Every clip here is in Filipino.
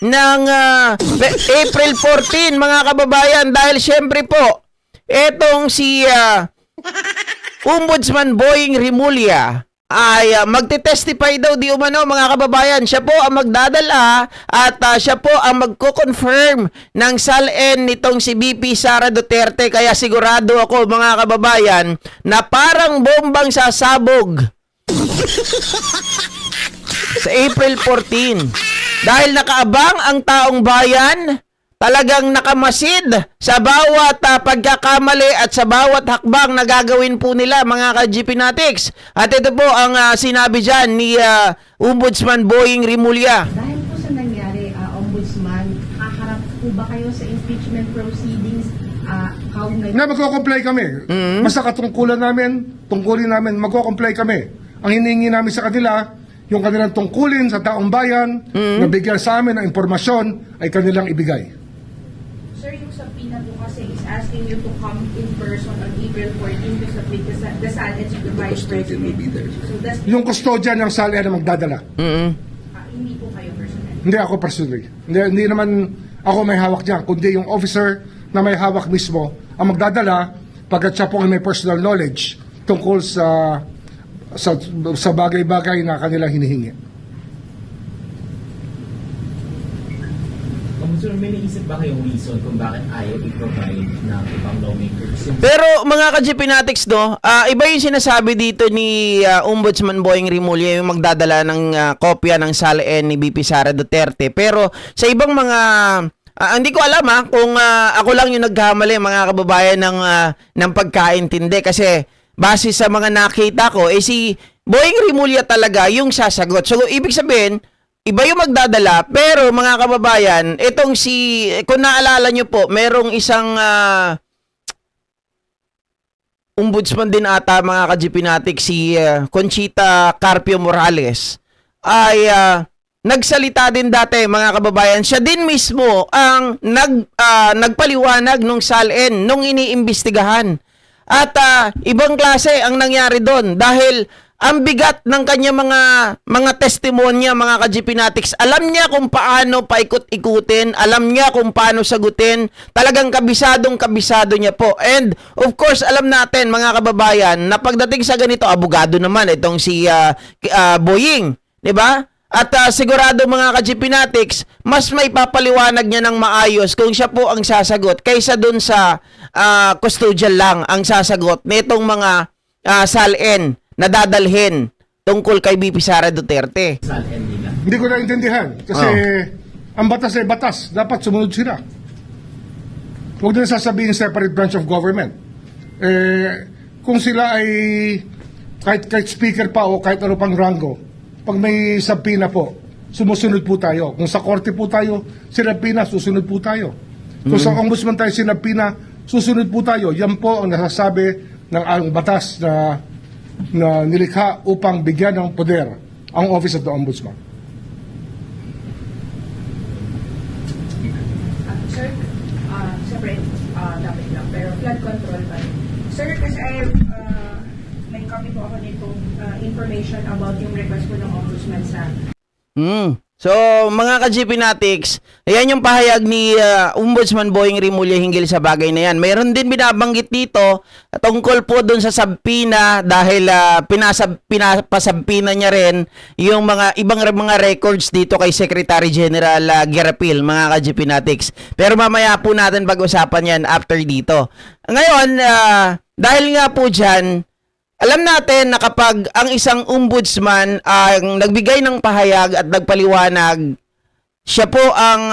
ng April 14, mga kababayan, dahil syempre po, etong si Ombudsman Boying Rimulya ay magte-testify daw di umano, mga kababayan. Siya po ang magdadala at siya po ang magko-confirm ng SALN nitong si VP Sara Duterte. Kaya sigurado ako, mga kababayan, na parang bombang sasabog sa April 14. Dahil nakaabang ang taong bayan, talagang nakamasid sa bawat pagkakamali at sa bawat hakbang na gagawin po nila, mga ka-GP Natics. At ito po ang sinabi dyan ni Ombudsman Boying Rimulya. Dahil po sa nangyari, Ombudsman, haharap po ba kayo sa impeachment proceedings? Na magko-comply kami. Basta katungkulan namin, tungkulin namin, magko-comply kami. Ang hiningi namin sa kanila, yung kanilang tungkulin sa taong bayan, na bigyan sa amin ng impormasyon, ay kanilang ibigay. Sir, yung subpoena po kasi is asking you to come in person on April 14 to submit the SALN to the Vice President. So that's, Yung custodian ng SALN na magdadala. hindi po kayo personal. Hindi ako personally. Hindi naman ako may hawak dyan, kundi yung officer na may hawak mismo ang magdadala pagkat siya po ay may personal knowledge tungkol sa bagay-bagay na kanilang hinihingi. Sir, may naisip ba kayong reason kung bakit ayaw i-provide ng ibang lawmakers? Pero mga ka-GP Natics, no, iba yung sinasabi dito ni Ombudsman Boying Rimulya, yung magdadala ng kopya ng SALN ni VP Sara Duterte. Pero sa ibang mga hindi ko alam kung ako lang yung nagkamali, mga kababayan, ng pagkaintindi. Kasi base sa mga nakita ko, si Boying Rimulya talaga yung sasagot. So ibig sabihin, iba yung magdadala, pero mga kababayan, itong kung naalala nyo po, merong isang ombudsman din ata, mga ka-GP Natics, si Conchita Carpio Morales, ay nagsalita din dati, mga kababayan. Siya din mismo ang nagpaliwanag nung SALN, nung iniimbestigahan. At ibang klase ang nangyari doon dahil ang bigat ng kanya mga testimonya, mga ka-GP Natics. Alam niya kung paano paikot-ikutin, alam niya kung paano sagutin. Talagang kabisado niya po. And of course, alam natin, mga kababayan, na pagdating sa ganito, abogado naman itong si Boying, 'di ba? At sigurado, mga ka-GP Natics, mas may papaliwanag niya ng maayos kung siya po ang sasagot kaysa dun sa custodial lang ang sasagot nitong mga SALN na dadalhin tungkol kay VP Sara Duterte. SALN nila. Hindi ko naintindihan kasi ang batas ay batas. Dapat sumunod sila. Huwag din sasabihin separate branch of government. Kung sila ay kahit speaker pa o kahit ano pang rango, pag may subpoena po, sumusunod po tayo. Kung sa korte po tayo, sinabpina, susunod po tayo. Kung sa ombudsman tayo sinabpina, susunod po tayo. Yan po ang nasasabi ng ang batas na nilikha upang bigyan ng poder ang Office of the Ombudsman. Sir, separate topic lang, pero flood control pa rin. Sir, kasi may copy po ako nitong information about yung request po ng Ombudsman sa So, mga ka-GP Natics, ayan yung pahayag ni Ombudsman Boying Rimulya hinggil sa bagay na yan. Mayroon din binabanggit dito tungkol po dun sa sabpina dahil pinapasabpina niya rin yung mga ibang mga records dito kay Secretary General Gerapil, mga ka-GP Natics. Pero mamaya po natin pag-usapan yan after dito. Ngayon, dahil nga po dyan, alam natin na kapag ang isang ombudsman ang nagbigay ng pahayag at nagpaliwanag, siya po ang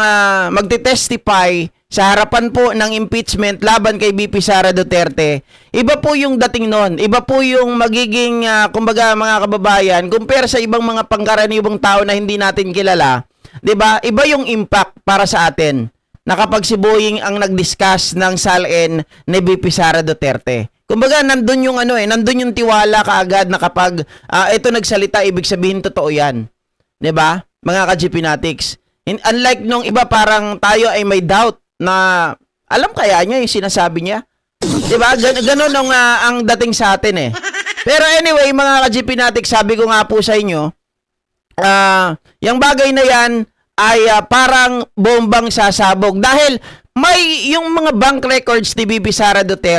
magte-testify sa harapan po ng impeachment laban kay VP Sara Duterte. Iba po yung dating nun. Iba po yung magiging, kumbaga, mga kababayan, compare sa ibang mga pangkaraniwang tao na hindi natin kilala. 'Di ba? Iba yung impact para sa atin na kapag si Boying ang nag-discuss ng SALN ni VP Sara Duterte. Kumbaga, nandun yung nandun yung tiwala kaagad na kapag ito nagsalita, ibig sabihin totoo yan. 'Di ba? Mga ka-GP Natics. Unlike nung iba, parang tayo ay may doubt na alam kaya niya yung sinasabi niya. 'Di ba? Ganun ang dating sa atin . Pero anyway, mga ka-GP Natics, sabi ko nga po sa inyo, yung bagay na yan ay parang bombang sasabog dahil may yung mga bank records ni Bibi Sara Duterte